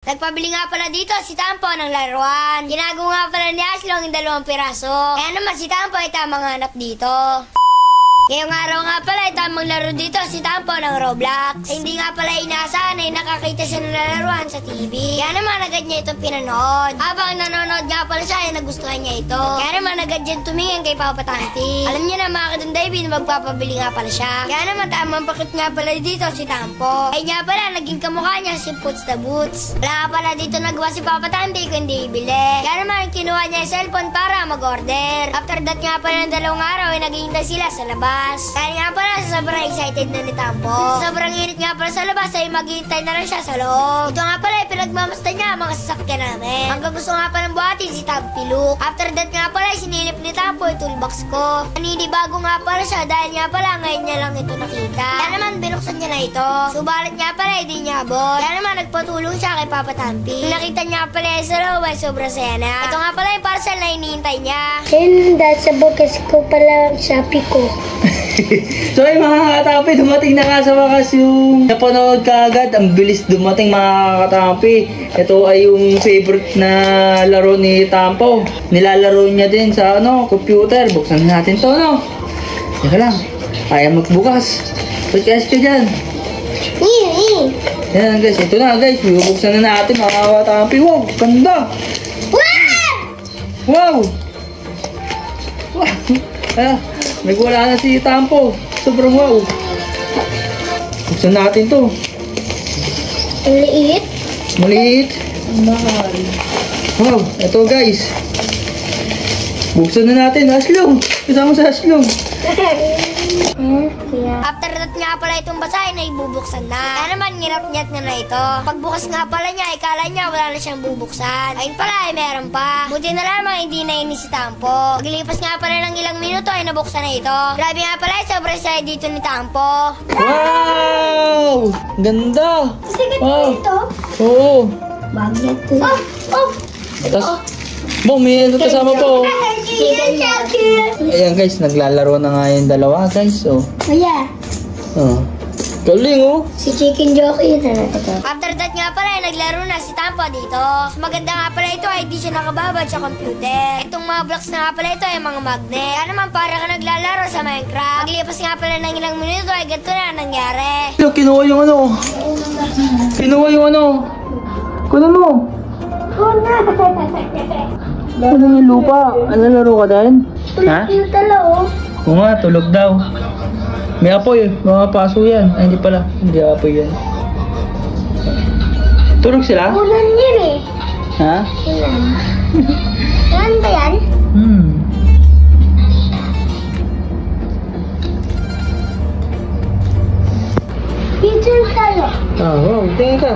Nagpabili nga pala dito si Tampo ng laruan. Ginago nga pala ni Aslong yung 2 piraso. Kaya naman si Tampo ay tamang hanap dito. Ngayong araw nga pala ay tamang laro dito si Tampo ng Roblox. Hindi nga pala inaasahan ay nakakita siya ng laruan sa TV. Kaya naman agad niya itong pinanood. Habang nanonood nga pala siya ay nagustuhan niya ito. Kaya naman agad dyan tumingin kay Papa Tanti. Alam niya na mga kadundaybi na magpapabili nga pala siya. Kaya naman tamang pakit nga pala dito si Tampo. Ay nga pala naging kamukha niya si Puts the Boots. Wala nga pala dito nagawa si Papa Tanti kundi ibili. Kaya naman kinuha niya yung cellphone para mag-order. After that nga pala ng 2 araw ay naghihintay sila sa labas. Kaya nga pala sobrang excited na ni Tampo. Sobrang init nga pala sa labas ay maghihintay na rin siya sa loob. Ito nga pala ay pinagmamasta niya ang mga sasakyan namin. Hanggang gusto nga pala ng buhatin si Tagpiluk. After that nga pala ay sinilip ni Tampo yung toolbox ko. Bago nga pala siya dahil nga pala ngayon niya lang ito nakita. Kaya naman binuksan niya na ito. Subalit nga pala hindi niya abot. Kaya naman nagpatulong siya kay Papa Tampi. Nung nakita niya pala sa loob ay sobrang saya na. Ito nga pala yung parcel na hinihintay niya. And sa bukas ko pala ang Shopee ko. So ay mga katapi, dumating na nga sa wakas yung napanood ka agad. Ang bilis dumating mga katapi. Ito ay yung favorite na laro ni Tampo. Nilalaro niya din sa computer. Buksan natin to, no? Teka lang, kaya magbukas. Podcast ka dyan. Yan guys, ito na guys. Bubuksan na natin mga katapi. Wow, ganda. Wow. Nagwala na si Tampo. Sobrang wow. Buksan natin to. Maliit. Maliit. Mahal. Wow, ito guys. Buksan na natin. Aslong. Kasama sa Aslong. After that nga pala itong basahin ay bubuksan na. Kaya naman nginap-nyat na ito. Pagbukas nga pala niya, ikala niya wala na siyang bubuksan. Ayun pala ay meron pa. Buti na lamang hindi na ini si Tampo. Paglipas nga pala ng ilang minuto ay nabuksan na ito. Grabe nga pala ay sobrang saya dito ni Tampo. Wow! Ganda! Sige Wow! ito. Oo! Magnet ko. Tapos, may kasama po. Ayan guys, naglalaro na nga yung 2 guys. Oh. Kuya. Oh. Galing oh. Si Chicken Jockey na ito. After that nga pala ay naglaro na si Tampo dito. Maganda nga pala ito ay di siya nakababad sa computer. Itong mga blocks na nga pala ito ay mga magnet. Kaya naman para ka naglalaro sa Minecraft. Paglipas nga pala ng ilang minuto ay ganito na nangyari. Kinuha yung Kinuha yung Kuno mo. Ano yung lupa? Ano laro ka din? Ha? Tulog yung tala Oo nga, tulog daw. May apoy, mga paso yan. Ay, hindi pala. Hindi apoy yan. Tulog sila? Ulan yun eh. Ha? Ilan? Ilan ba yan? Picture tayo. Wow, tingin ka.